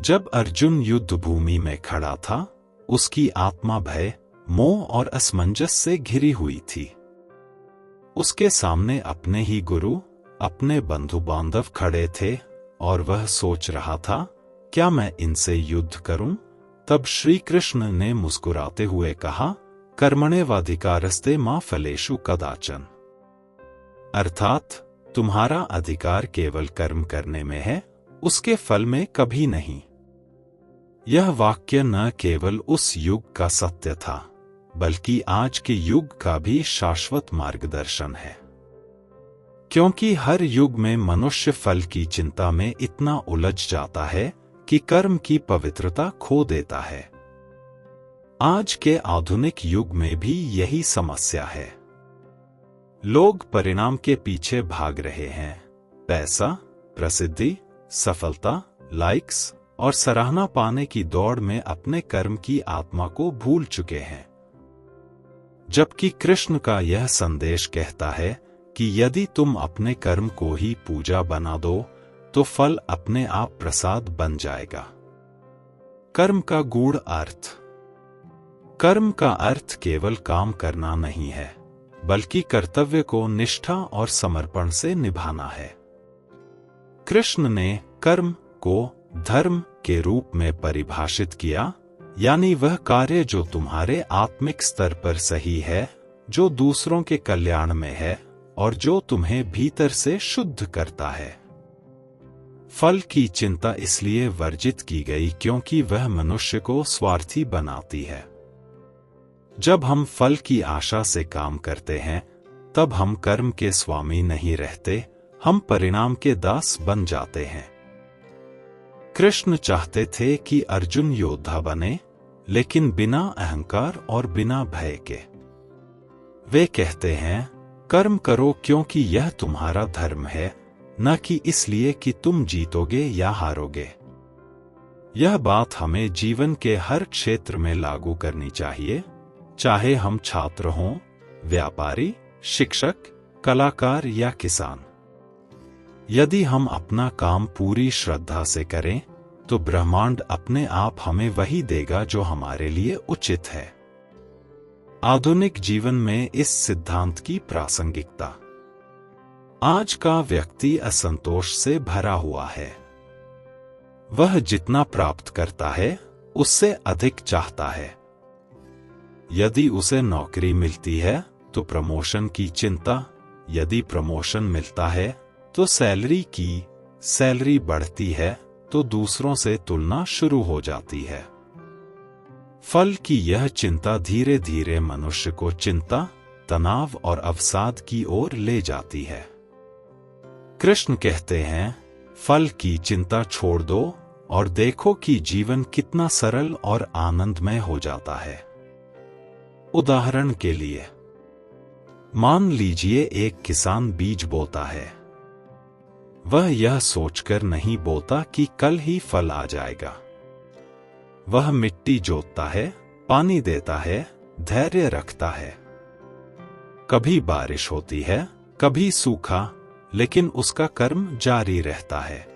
जब अर्जुन युद्ध भूमि में खड़ा था, उसकी आत्मा भय, मोह और असमंजस से घिरी हुई थी। उसके सामने अपने ही गुरु, अपने बंधु बांधव खड़े थे और वह सोच रहा था, क्या मैं इनसे युद्ध करूं? तब श्री कृष्ण ने मुस्कुराते हुए कहा, कर्मण्येवाधिकारस्ते मा फलेषु कदाचन। अर्थात तुम्हारा अधिकार केवल कर्म करने में है, उसके फल में कभी नहीं। यह वाक्य न केवल उस युग का सत्य था, बल्कि आज के युग का भी शाश्वत मार्गदर्शन है। क्योंकि हर युग में मनुष्य फल की चिंता में इतना उलझ जाता है कि कर्म की पवित्रता खो देता है। आज के आधुनिक युग में भी यही समस्या है। लोग परिणाम के पीछे भाग रहे हैं। पैसा, प्रसिद्धि, सफलता, लाइक्स और सराहना पाने की दौड़ में अपने कर्म की आत्मा को भूल चुके हैं। जबकि कृष्ण का यह संदेश कहता है कि यदि तुम अपने कर्म को ही पूजा बना दो, तो फल अपने आप प्रसाद बन जाएगा। कर्म का गूढ़ अर्थ। कर्म का अर्थ केवल काम करना नहीं है, बल्कि कर्तव्य को निष्ठा और समर्पण से निभाना है। कृष्ण ने कर्म को धर्म के रूप में परिभाषित किया, यानी वह कार्य जो तुम्हारे आत्मिक स्तर पर सही है, जो दूसरों के कल्याण में है और जो तुम्हें भीतर से शुद्ध करता है। फल की चिंता इसलिए वर्जित की गई क्योंकि वह मनुष्य को स्वार्थी बनाती है। जब हम फल की आशा से काम करते हैं, तब हम कर्म के स्वामी नहीं रहते, हम परिणाम के दास बन जाते हैं। कृष्ण चाहते थे कि अर्जुन योद्धा बने, लेकिन बिना अहंकार और बिना भय के। वे कहते हैं, कर्म करो क्योंकि यह तुम्हारा धर्म है, न कि इसलिए कि तुम जीतोगे या हारोगे। यह बात हमें जीवन के हर क्षेत्र में लागू करनी चाहिए, चाहे हम छात्र हों, व्यापारी, शिक्षक, कलाकार या किसान। यदि हम अपना काम पूरी श्रद्धा से करें, तो ब्रह्मांड अपने आप हमें वही देगा जो हमारे लिए उचित है। आधुनिक जीवन में इस सिद्धांत की प्रासंगिकता। आज का व्यक्ति असंतोष से भरा हुआ है। वह जितना प्राप्त करता है, उससे अधिक चाहता है। यदि उसे नौकरी मिलती है, तो प्रमोशन की चिंता, यदि प्रमोशन मिलता है, तो सैलरी बढ़ती है, तो दूसरों से तुलना शुरू हो जाती है। फल की यह चिंता धीरे धीरे मनुष्य को चिंता, तनाव और अवसाद की ओर ले जाती है। कृष्ण कहते हैं, फल की चिंता छोड़ दो और देखो कि जीवन कितना सरल और आनंदमय हो जाता है। उदाहरण के लिए, मान लीजिए एक किसान बीज बोता है। वह यह सोचकर नहीं बोता कि कल ही फल आ जाएगा। वह मिट्टी जोतता है, पानी देता है, धैर्य रखता है। कभी बारिश होती है, कभी सूखा, लेकिन उसका कर्म जारी रहता है।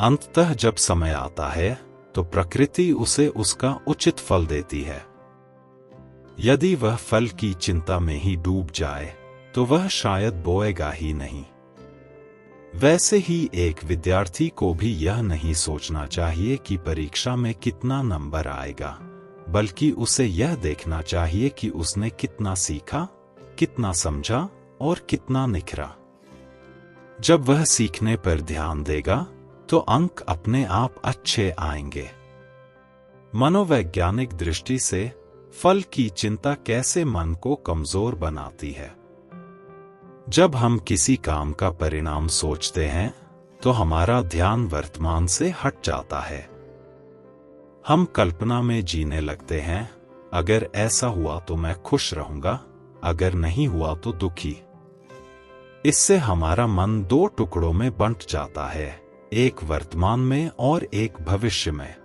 अंततः जब समय आता है, तो प्रकृति उसे उसका उचित फल देती है। यदि वह फल की चिंता में ही डूब जाए, तो वह शायद बोएगा ही नहीं। वैसे ही एक विद्यार्थी को भी यह नहीं सोचना चाहिए कि परीक्षा में कितना नंबर आएगा, बल्कि उसे यह देखना चाहिए कि उसने कितना सीखा, कितना समझा और कितना निखरा। जब वह सीखने पर ध्यान देगा, तो अंक अपने आप अच्छे आएंगे। मनोवैज्ञानिक दृष्टि से फल की चिंता कैसे मन को कमजोर बनाती है। जब हम किसी काम का परिणाम सोचते हैं, तो हमारा ध्यान वर्तमान से हट जाता है। हम कल्पना में जीने लगते हैं, अगर ऐसा हुआ तो मैं खुश रहूंगा, अगर नहीं हुआ तो दुखी। इससे हमारा मन दो टुकड़ों में बंट जाता है, एक वर्तमान में और एक भविष्य में।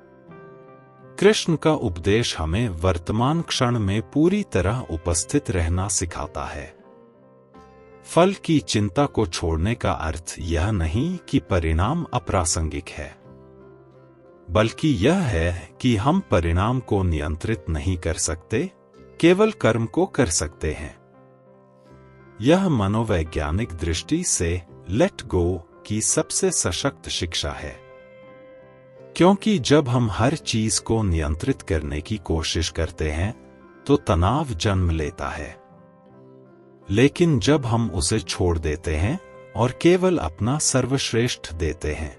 कृष्ण का उपदेश हमें वर्तमान क्षण में पूरी तरह उपस्थित रहना सिखाता है। फल की चिंता को छोड़ने का अर्थ यह नहीं कि परिणाम अप्रासंगिक है। बल्कि यह है कि हम परिणाम को नियंत्रित नहीं कर सकते, केवल कर्म को कर सकते हैं। यह मनोवैज्ञानिक दृष्टि से लेट गो की सबसे सशक्त शिक्षा है, क्योंकि जब हम हर चीज को नियंत्रित करने की कोशिश करते हैं तो तनाव जन्म लेता है। लेकिन जब हम उसे छोड़ देते हैं और केवल अपना सर्वश्रेष्ठ देते हैं,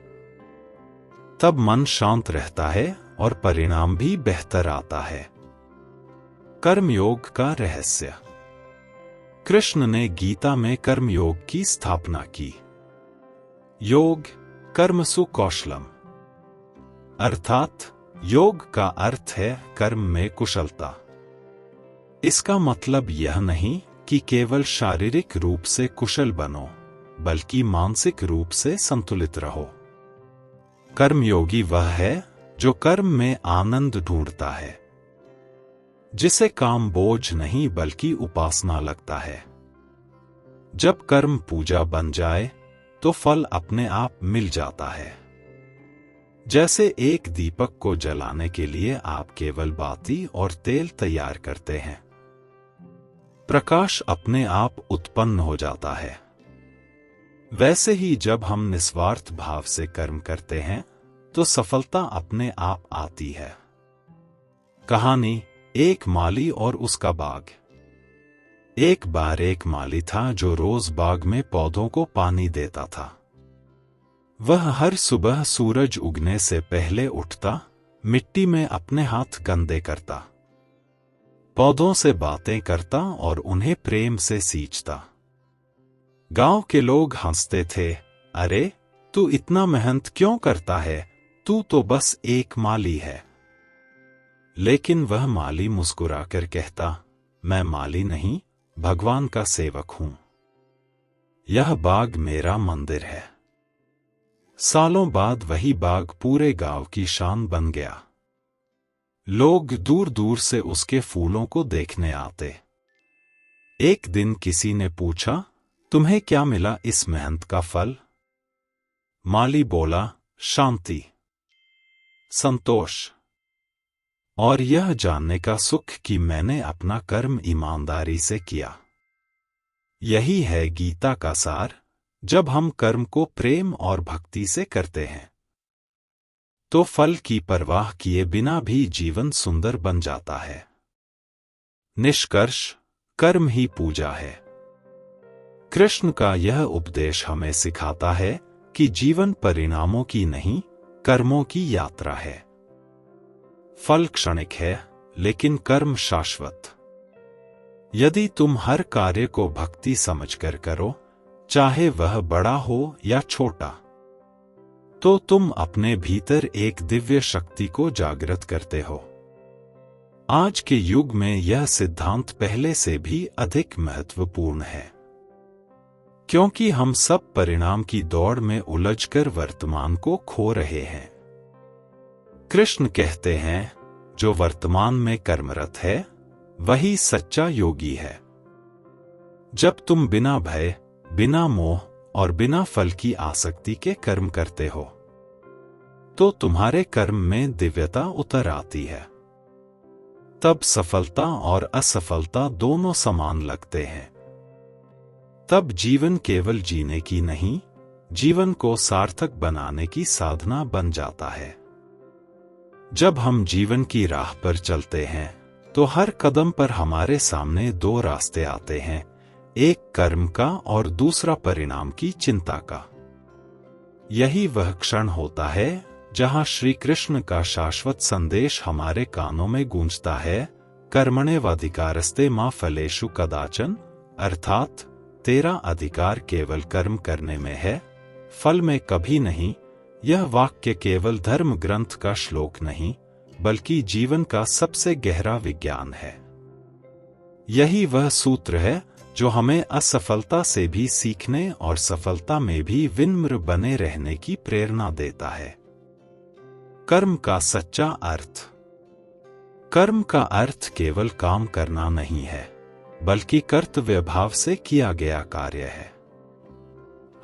तब मन शांत रहता है और परिणाम भी बेहतर आता है। कर्मयोग का रहस्य। कृष्ण ने गीता में कर्मयोग की स्थापना की। योग कर्मसु कौशलम, अर्थात योग का अर्थ है कर्म में कुशलता। इसका मतलब यह नहीं कि केवल शारीरिक रूप से कुशल बनो, बल्कि मानसिक रूप से संतुलित रहो। कर्मयोगी वह है जो कर्म में आनंद ढूंढता है, जिसे काम बोझ नहीं बल्कि उपासना लगता है। जब कर्म पूजा बन जाए तो फल अपने आप मिल जाता है। जैसे एक दीपक को जलाने के लिए आप केवल बाती और तेल तैयार करते हैं, प्रकाश अपने आप उत्पन्न हो जाता है। वैसे ही जब हम निस्वार्थ भाव से कर्म करते हैं तो सफलता अपने आप आती है। कहानी, एक माली और उसका बाग। एक बार एक माली था जो रोज बाग में पौधों को पानी देता था। वह हर सुबह सूरज उगने से पहले उठता, मिट्टी में अपने हाथ गंदे करता, पौधों से बातें करता और उन्हें प्रेम से सींचता। गांव के लोग हंसते थे, अरे तू इतना मेहनत क्यों करता है, तू तो बस एक माली है। लेकिन वह माली मुस्कुराकर कहता, मैं माली नहीं, भगवान का सेवक हूं। यह बाग मेरा मंदिर है। सालों बाद वही बाग पूरे गांव की शान बन गया। लोग दूर दूर से उसके फूलों को देखने आते। एक दिन किसी ने पूछा, तुम्हें क्या मिला इस मेहनत का फल? माली बोला, शांति, संतोष और यह जानने का सुख कि मैंने अपना कर्म ईमानदारी से किया। यही है गीता का सार। जब हम कर्म को प्रेम और भक्ति से करते हैं तो फल की परवाह किए बिना भी जीवन सुंदर बन जाता है। निष्कर्ष, कर्म ही पूजा है। कृष्ण का यह उपदेश हमें सिखाता है कि जीवन परिणामों की नहीं, कर्मों की यात्रा है। फल क्षणिक है, लेकिन कर्म शाश्वत। यदि तुम हर कार्य को भक्ति समझकर करो, चाहे वह बड़ा हो या छोटा, तो तुम अपने भीतर एक दिव्य शक्ति को जागृत करते हो। आज के युग में यह सिद्धांत पहले से भी अधिक महत्वपूर्ण है, क्योंकि हम सब परिणाम की दौड़ में उलझकर वर्तमान को खो रहे हैं। कृष्ण कहते हैं, जो वर्तमान में कर्मरत है वही सच्चा योगी है। जब तुम बिना भय, बिना मोह और बिना फल की आसक्ति के कर्म करते हो, तो तुम्हारे कर्म में दिव्यता उतर आती है। तब सफलता और असफलता दोनों समान लगते हैं। तब जीवन केवल जीने की नहीं, जीवन को सार्थक बनाने की साधना बन जाता है। जब हम जीवन की राह पर चलते हैं तो हर कदम पर हमारे सामने दो रास्ते आते हैं, एक कर्म का और दूसरा परिणाम की चिंता का। यही वह क्षण होता है जहां श्री कृष्ण का शाश्वत संदेश हमारे कानों में गूंजता है, कर्मण्येवाधिकारस्ते मा फलेषु कदाचन, अर्थात तेरा अधिकार केवल कर्म करने में है, फल में कभी नहीं। यह वाक्य केवल धर्म ग्रंथ का श्लोक नहीं, बल्कि जीवन का सबसे गहरा विज्ञान है। यही वह सूत्र है जो हमें असफलता से भी सीखने और सफलता में भी विनम्र बने रहने की प्रेरणा देता है। कर्म का सच्चा अर्थ। कर्म का अर्थ केवल काम करना नहीं है, बल्कि कर्तव्य भाव से किया गया कार्य है।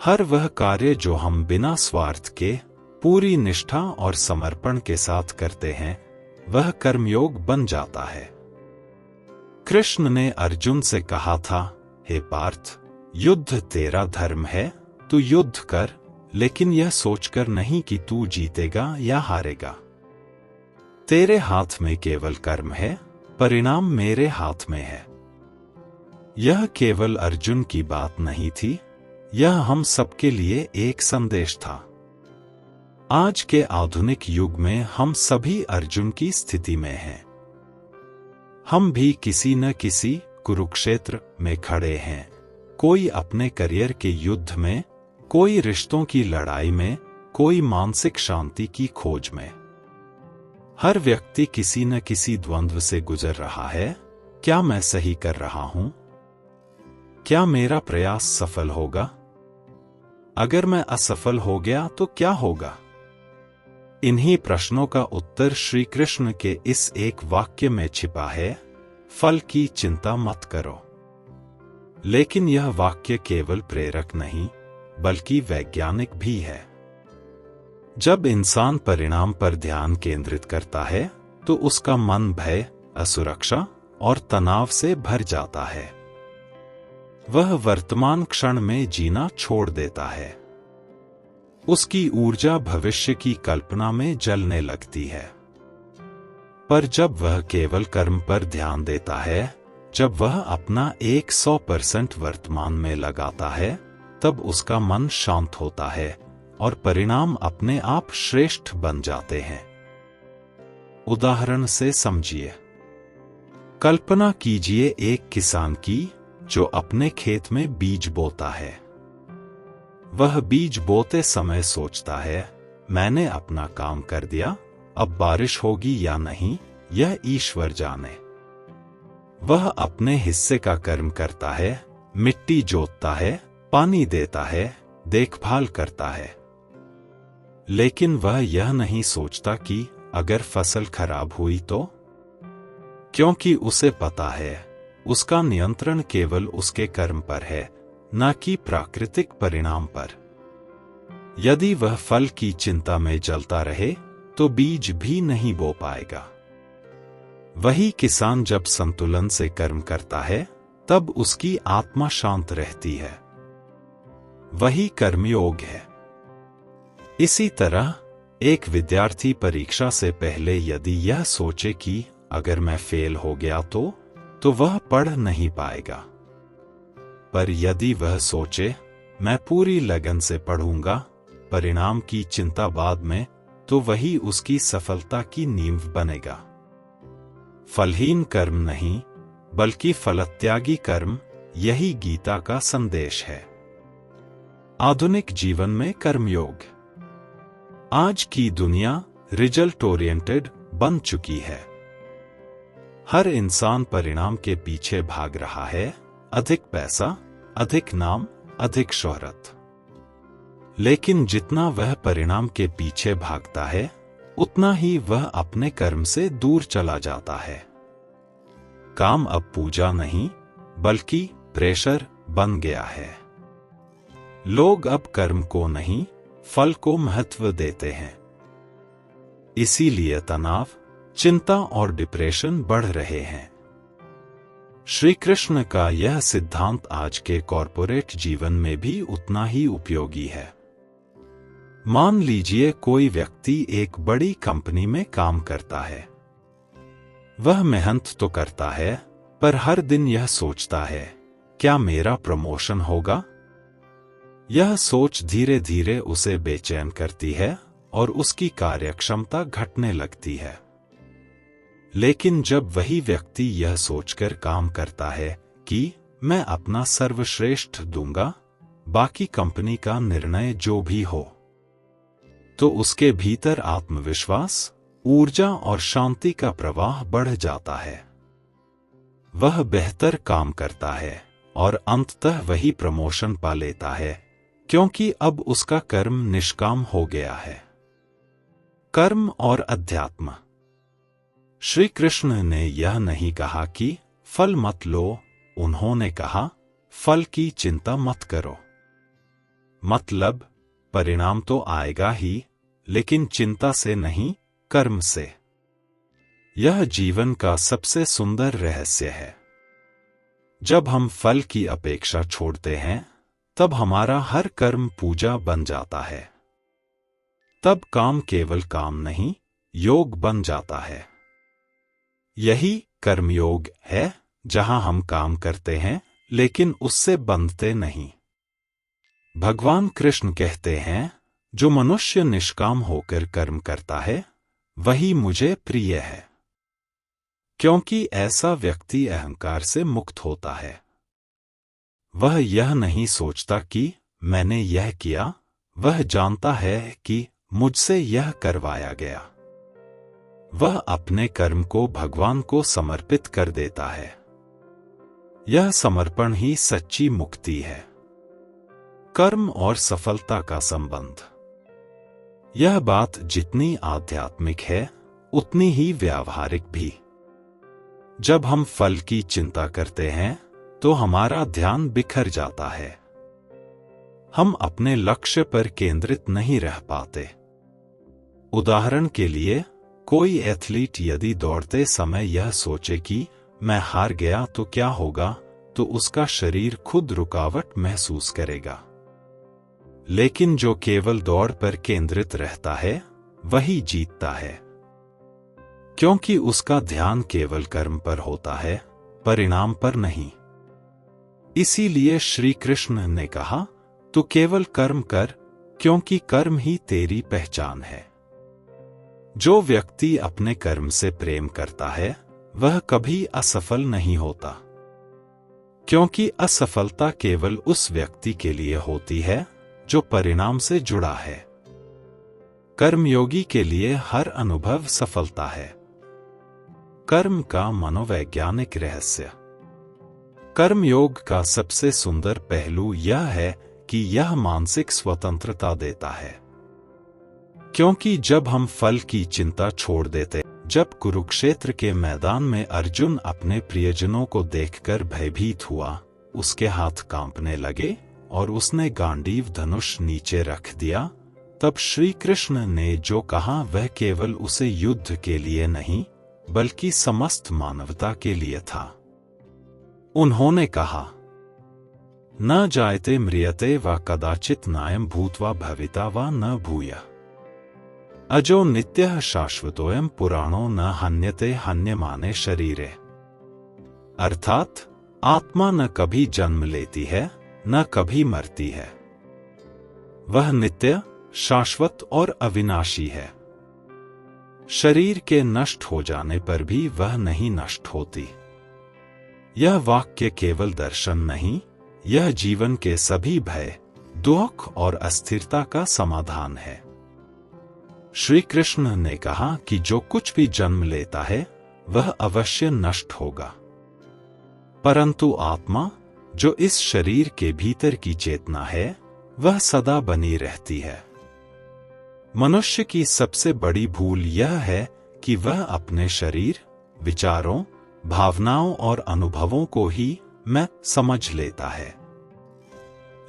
हर वह कार्य जो हम बिना स्वार्थ के, पूरी निष्ठा और समर्पण के साथ करते हैं, वह कर्मयोग बन जाता है। कृष्ण ने अर्जुन से कहा था, हे पार्थ, युद्ध तेरा धर्म है, तू युद्ध कर, लेकिन यह सोचकर नहीं कि तू जीतेगा या हारेगा। तेरे हाथ में केवल कर्म है, परिणाम मेरे हाथ में है। यह केवल अर्जुन की बात नहीं थी, यह हम सबके लिए एक संदेश था। आज के आधुनिक युग में हम सभी अर्जुन की स्थिति में हैं। हम भी किसी न किसी कुरुक्षेत्र में खड़े हैं, कोई अपने करियर के युद्ध में, कोई रिश्तों की लड़ाई में, कोई मानसिक शांति की खोज में। हर व्यक्ति किसी न किसी द्वंद्व से गुजर रहा है। क्या मैं सही कर रहा हूं? क्या मेरा प्रयास सफल होगा? अगर मैं असफल हो गया तो क्या होगा? इन्हीं प्रश्नों का उत्तर श्री कृष्ण के इस एक वाक्य में छिपा है, फल की चिंता मत करो। लेकिन यह वाक्य केवल प्रेरक नहीं, बल्कि वैज्ञानिक भी है। जब इंसान परिणाम पर ध्यान केंद्रित करता है, तो उसका मन भय, असुरक्षा और तनाव से भर जाता है। वह वर्तमान क्षण में जीना छोड़ देता है। उसकी ऊर्जा भविष्य की कल्पना में जलने लगती है। पर जब वह केवल कर्म पर ध्यान देता है, जब वह अपना 100% वर्तमान में लगाता है, तब उसका मन शांत होता है और परिणाम अपने आप श्रेष्ठ बन जाते हैं। उदाहरण से समझिए। कल्पना कीजिए एक किसान की, जो अपने खेत में बीज बोता है। वह बीज बोते समय सोचता है, मैंने अपना काम कर दिया, अब बारिश होगी या नहीं, यह ईश्वर जाने। वह अपने हिस्से का कर्म करता है, मिट्टी जोतता है, पानी देता है, देखभाल करता है। लेकिन वह यह नहीं सोचता कि अगर फसल खराब हुई तो? क्योंकि उसे पता है, उसका नियंत्रण केवल उसके कर्म पर है, न कि प्राकृतिक परिणाम पर। यदि वह फल की चिंता में जलता रहे, तो बीज भी नहीं बो पाएगा। वही किसान जब संतुलन से कर्म करता है, तब उसकी आत्मा शांत रहती है। वही कर्मयोग है। इसी तरह एक विद्यार्थी परीक्षा से पहले यदि यह सोचे कि अगर मैं फेल हो गया तो वह पढ़ नहीं पाएगा। पर यदि वह सोचे, मैं पूरी लगन से पढ़ूंगा, परिणाम की चिंता बाद में, तो वही उसकी सफलता की नींव बनेगा। फलहीन कर्म नहीं, बल्कि फलत्यागी कर्म, यही गीता का संदेश है। आधुनिक जीवन में कर्मयोग। आज की दुनिया रिजल्ट ओरिएंटेड बन चुकी है। हर इंसान परिणाम के पीछे भाग रहा है, अधिक पैसा, अधिक नाम, अधिक शोहरत। लेकिन जितना वह परिणाम के पीछे भागता है, उतना ही वह अपने कर्म से दूर चला जाता है। काम अब पूजा नहीं, बल्कि प्रेशर बन गया है। लोग अब कर्म को नहीं, फल को महत्व देते हैं। इसीलिए तनाव, चिंता और डिप्रेशन बढ़ रहे हैं। श्री कृष्ण का यह सिद्धांत आज के कॉर्पोरेट जीवन में भी उतना ही उपयोगी है। मान लीजिए कोई व्यक्ति एक बड़ी कंपनी में काम करता है। वह मेहनत तो करता है, पर हर दिन यह सोचता है, क्या मेरा प्रमोशन होगा? यह सोच धीरे धीरे उसे बेचैन करती है और उसकी कार्यक्षमता घटने लगती है। लेकिन जब वही व्यक्ति यह सोचकर काम करता है कि मैं अपना सर्वश्रेष्ठ दूंगा, बाकी कंपनी का निर्णय जो भी हो, तो उसके भीतर आत्मविश्वास, ऊर्जा और शांति का प्रवाह बढ़ जाता है। वह बेहतर काम करता है और अंततः वही प्रमोशन पा लेता है, क्योंकि अब उसका कर्म निष्काम हो गया है। कर्म और अध्यात्म। श्री कृष्ण ने यह नहीं कहा कि फल मत लो, उन्होंने कहा फल की चिंता मत करो। मतलब परिणाम तो आएगा ही, लेकिन चिंता से नहीं, कर्म से। यह जीवन का सबसे सुंदर रहस्य है। जब हम फल की अपेक्षा छोड़ते हैं, तब हमारा हर कर्म पूजा बन जाता है। तब काम केवल काम नहीं, योग बन जाता है। यही कर्मयोग है, जहां हम काम करते हैं लेकिन उससे बंधते नहीं। भगवान कृष्ण कहते हैं, जो मनुष्य निष्काम होकर कर्म करता है, वही मुझे प्रिय है, क्योंकि ऐसा व्यक्ति अहंकार से मुक्त होता है। वह यह नहीं सोचता कि मैंने यह किया, वह जानता है कि मुझसे यह करवाया गया। वह अपने कर्म को भगवान को समर्पित कर देता है। यह समर्पण ही सच्ची मुक्ति है। कर्म और सफलता का संबंध। यह बात जितनी आध्यात्मिक है, उतनी ही व्यावहारिक भी। जब हम फल की चिंता करते हैं, तो हमारा ध्यान बिखर जाता है। हम अपने लक्ष्य पर केंद्रित नहीं रह पाते। उदाहरण के लिए, कोई एथलीट यदि दौड़ते समय यह सोचे कि मैं हार गया तो क्या होगा, तो उसका शरीर खुद रुकावट महसूस करेगा। लेकिन जो केवल दौड़ पर केंद्रित रहता है, वही जीतता है, क्योंकि उसका ध्यान केवल कर्म पर होता है, परिणाम पर नहीं। इसीलिए श्री कृष्ण ने कहा, तू केवल कर्म कर, क्योंकि कर्म ही तेरी पहचान है। जो व्यक्ति अपने कर्म से प्रेम करता है, वह कभी असफल नहीं होता, क्योंकि असफलता केवल उस व्यक्ति के लिए होती है जो परिणाम से जुड़ा है। कर्मयोगी के लिए हर अनुभव सफलता है। कर्म का मनोवैज्ञानिक रहस्य। कर्मयोग का सबसे सुंदर पहलू यह है कि यह मानसिक स्वतंत्रता देता है, क्योंकि जब हम फल की चिंता छोड़ देते, जब कुरुक्षेत्र के मैदान में अर्जुन अपने प्रियजनों को देखकर भयभीत हुआ, उसके हाथ कांपने लगे और उसने गांडीव धनुष नीचे रख दिया, तब श्री कृष्ण ने जो कहा वह केवल उसे युद्ध के लिए नहीं, बल्कि समस्त मानवता के लिए था। उन्होंने कहा, न जायते म्रियते व कदाचित नायम भूत्वा भविता व न भूयः अजो नित्यः शाश्वतोयम पुराणो न हन्यते हन्यमाने शरीरे। अर्थात आत्मा न कभी जन्म लेती है, न कभी मरती है। वह नित्य, शाश्वत और अविनाशी है। शरीर के नष्ट हो जाने पर भी वह नहीं नष्ट होती। यह वाक्य केवल दर्शन नहीं, यह जीवन के सभी भय, दुख और अस्थिरता का समाधान है। श्री कृष्ण ने कहा कि जो कुछ भी जन्म लेता है, वह अवश्य नष्ट होगा, परंतु आत्मा, जो इस शरीर के भीतर की चेतना है, वह सदा बनी रहती है। मनुष्य की सबसे बड़ी भूल यह है कि वह अपने शरीर, विचारों, भावनाओं और अनुभवों को ही मैं समझ लेता है।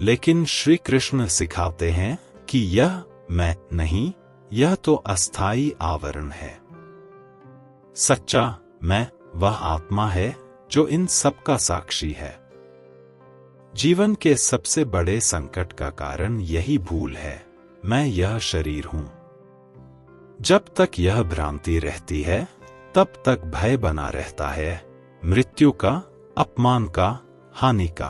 लेकिन श्री कृष्ण सिखाते हैं कि यह मैं नहीं, यह तो अस्थाई आवरण है। सच्चा मैं वह आत्मा है जो इन सब का साक्षी है। जीवन के सबसे बड़े संकट का कारण यही भूल है, मैं यह शरीर हूं। जब तक यह भ्रांति रहती है, तब तक भय बना रहता है, मृत्यु का, अपमान का, हानि का।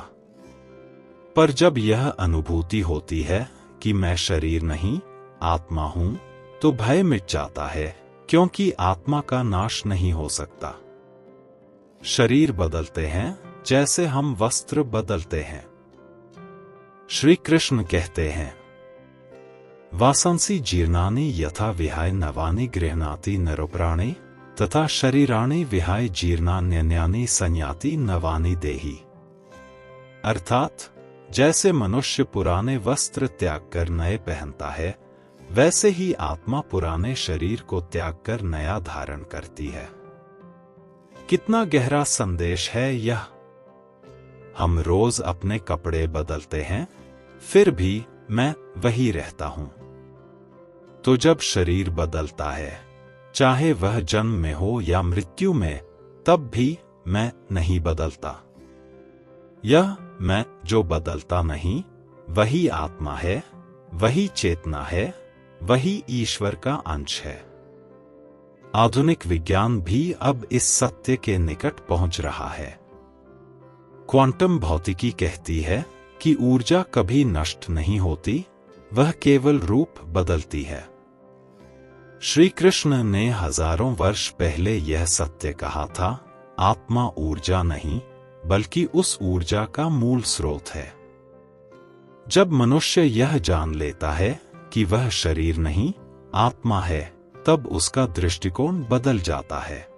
पर जब यह अनुभूति होती है कि मैं शरीर नहीं, आत्मा हूं, तो भय मिट जाता है, क्योंकि आत्मा का नाश नहीं हो सकता। शरीर बदलते हैं जैसे हम वस्त्र बदलते हैं। श्री कृष्ण कहते हैं, वासंसी जीर्णानि यथा विहाय नवानि गृह्णाति नरोप्राणे तथा शरीराणि विहाय जीर्णान्यन्यानि संयाति नवानि देहि। अर्थात जैसे मनुष्य पुराने वस्त्र त्याग कर नए पहनता है, वैसे ही आत्मा पुराने शरीर को त्याग कर नया धारण करती है। कितना गहरा संदेश है यह। हम रोज अपने कपड़े बदलते हैं, फिर भी मैं वही रहता हूं। तो जब शरीर बदलता है, चाहे वह जन्म में हो या मृत्यु में, तब भी मैं नहीं बदलता। यह मैं जो बदलता नहीं, वही आत्मा है, वही चेतना है, वही ईश्वर का अंश है। आधुनिक विज्ञान भी अब इस सत्य के निकट पहुंच रहा है। क्वांटम भौतिकी कहती है कि ऊर्जा कभी नष्ट नहीं होती, वह केवल रूप बदलती है। श्री कृष्ण ने हजारों वर्ष पहले यह सत्य कहा था, आत्मा ऊर्जा नहीं, बल्कि उस ऊर्जा का मूल स्रोत है। जब मनुष्य यह जान लेता है कि वह शरीर नहीं, आत्मा है, तब उसका दृष्टिकोण बदल जाता है।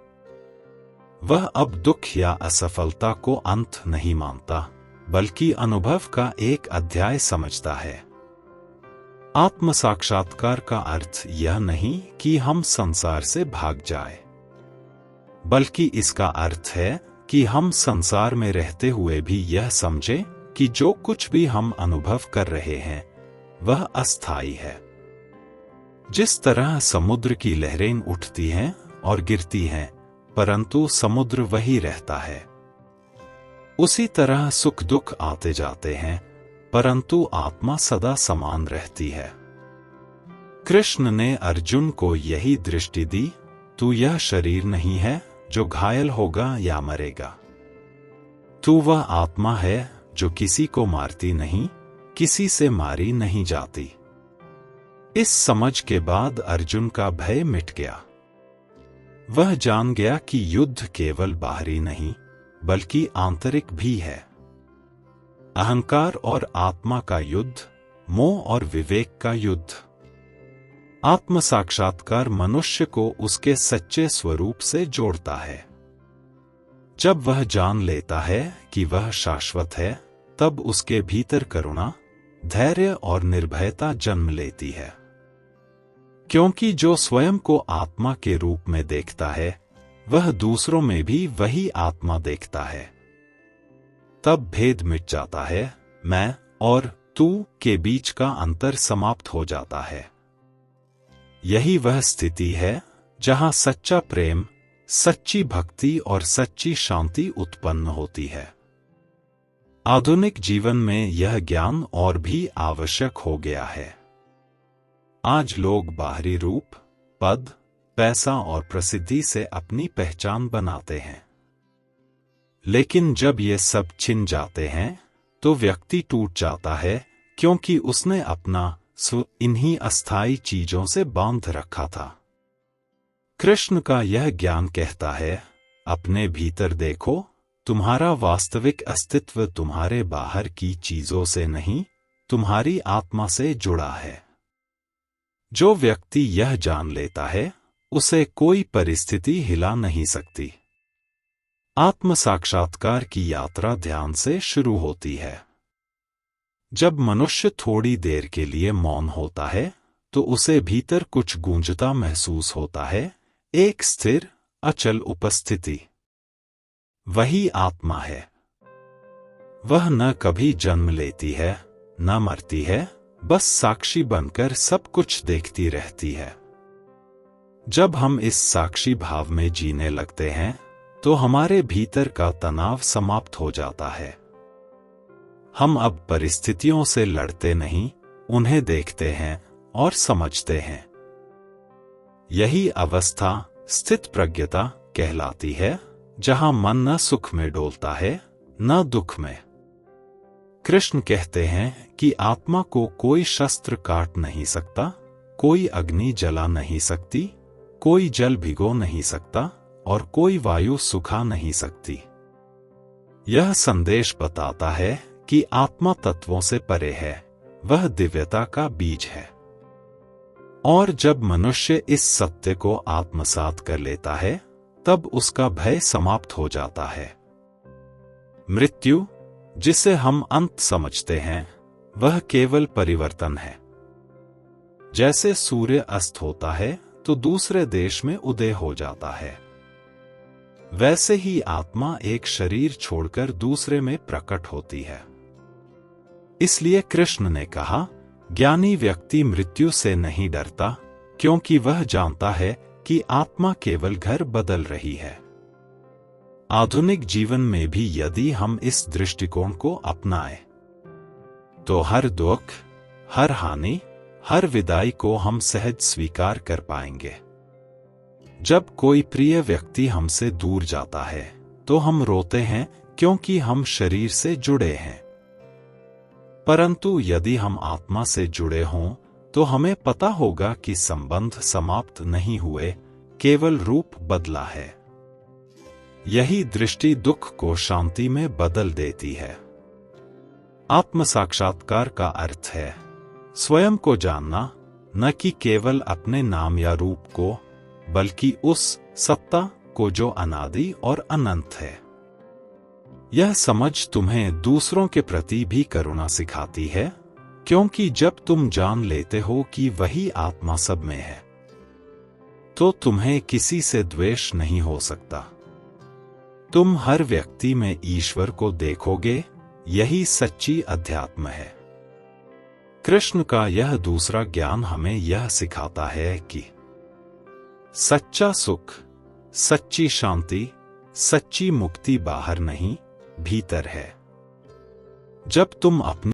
वह अब दुख या असफलता को अंत नहीं मानता, बल्कि अनुभव का एक अध्याय समझता है। आत्म साक्षात्कार का अर्थ यह नहीं कि हम संसार से भाग जाएं, बल्कि इसका अर्थ है कि हम संसार में रहते हुए भी यह समझें कि जो कुछ भी हम अनुभव कर रहे हैं, वह अस्थायी है। जिस तरह समुद्र की लहरें उठती हैं और गिरती हैं, परंतु समुद्र वही रहता है, उसी तरह सुख दुख आते जाते हैं, परंतु आत्मा सदा समान रहती है। कृष्ण ने अर्जुन को यही दृष्टि दी, तू यह शरीर नहीं है जो घायल होगा या मरेगा। तू वह आत्मा है जो किसी को मारती नहीं, किसी से मारी नहीं जाती। इस समझ के बाद अर्जुन का भय मिट गया। वह जान गया कि युद्ध केवल बाहरी नहीं, बल्कि आंतरिक भी है। अहंकार और आत्मा का युद्ध, मोह और विवेक का युद्ध। आत्म साक्षात्कार मनुष्य को उसके सच्चे स्वरूप से जोड़ता है। जब वह जान लेता है कि वह शाश्वत है, तब उसके भीतर करुणा, धैर्य और निर्भयता जन्म लेती है। क्योंकि जो स्वयं को आत्मा के रूप में देखता है, वह दूसरों में भी वही आत्मा देखता है। तब भेद मिट जाता है, मैं और तू के बीच का अंतर समाप्त हो जाता है। यही वह स्थिति है जहां सच्चा प्रेम, सच्ची भक्ति और सच्ची शांति उत्पन्न होती है। आधुनिक जीवन में यह ज्ञान और भी आवश्यक हो गया है। आज लोग बाहरी रूप, पद, पैसा और प्रसिद्धि से अपनी पहचान बनाते हैं। लेकिन जब ये सब छिन जाते हैं, तो व्यक्ति टूट जाता है, क्योंकि उसने अपना स्व इन्हीं अस्थायी चीजों से बांध रखा था। कृष्ण का यह ज्ञान कहता है, अपने भीतर देखो, तुम्हारा वास्तविक अस्तित्व तुम्हारे बाहर की चीजों से नहीं, तुम्हारी आत्मा से जुड़ा है। जो व्यक्ति यह जान लेता है, उसे कोई परिस्थिति हिला नहीं सकती। आत्म साक्षात्कार की यात्रा ध्यान से शुरू होती है। जब मनुष्य थोड़ी देर के लिए मौन होता है, तो उसे भीतर कुछ गूंजता महसूस होता है, एक स्थिर, अचल उपस्थिति। वही आत्मा है। वह न कभी जन्म लेती है, न मरती है, बस साक्षी बनकर सब कुछ देखती रहती है। जब हम इस साक्षी भाव में जीने लगते हैं, तो हमारे भीतर का तनाव समाप्त हो जाता है। हम अब परिस्थितियों से लड़ते नहीं, उन्हें देखते हैं और समझते हैं। यही अवस्था स्थित प्रज्ञता कहलाती है, जहां मन न सुख में डोलता है, न दुख में। कृष्ण कहते हैं कि आत्मा को कोई शस्त्र काट नहीं सकता, कोई अग्नि जला नहीं सकती, कोई जल भिगो नहीं सकता और कोई वायु सुखा नहीं सकती। यह संदेश बताता है कि आत्मा तत्वों से परे है, वह दिव्यता का बीज है। और जब मनुष्य इस सत्य को आत्मसात कर लेता है, तब उसका भय समाप्त हो जाता है। मृत्यु, जिसे हम अंत समझते हैं, वह केवल परिवर्तन है। जैसे सूर्य अस्त होता है तो दूसरे देश में उदय हो जाता है, वैसे ही आत्मा एक शरीर छोड़कर दूसरे में प्रकट होती है। इसलिए कृष्ण ने कहा, ज्ञानी व्यक्ति मृत्यु से नहीं डरता, क्योंकि वह जानता है कि आत्मा केवल घर बदल रही है। आधुनिक जीवन में भी यदि हम इस दृष्टिकोण को अपनाएं, तो हर दुख, हर हानि, हर विदाई को हम सहज स्वीकार कर पाएंगे। जब कोई प्रिय व्यक्ति हमसे दूर जाता है तो हम रोते हैं क्योंकि हम शरीर से जुड़े हैं, परंतु यदि हम आत्मा से जुड़े हों तो हमें पता होगा कि संबंध समाप्त नहीं हुए, केवल रूप बदला है। यही दृष्टि दुख को शांति में बदल देती है। आत्म साक्षात्कार का अर्थ है स्वयं को जानना, न कि केवल अपने नाम या रूप को, बल्कि उस सत्ता को जो अनादि और अनंत है। यह समझ तुम्हें दूसरों के प्रति भी करुणा सिखाती है, क्योंकि जब तुम जान लेते हो कि वही आत्मा सब में है, तो तुम्हें किसी से द्वेष नहीं हो सकता। तुम हर व्यक्ति में ईश्वर को देखोगे, यही सच्ची अध्यात्म है। कृष्ण का यह दूसरा ज्ञान हमें यह सिखाता है कि सच्चा सुख, सच्ची शांति, सच्ची मुक्ति बाहर नहीं, भीतर है। जब तुम अपनी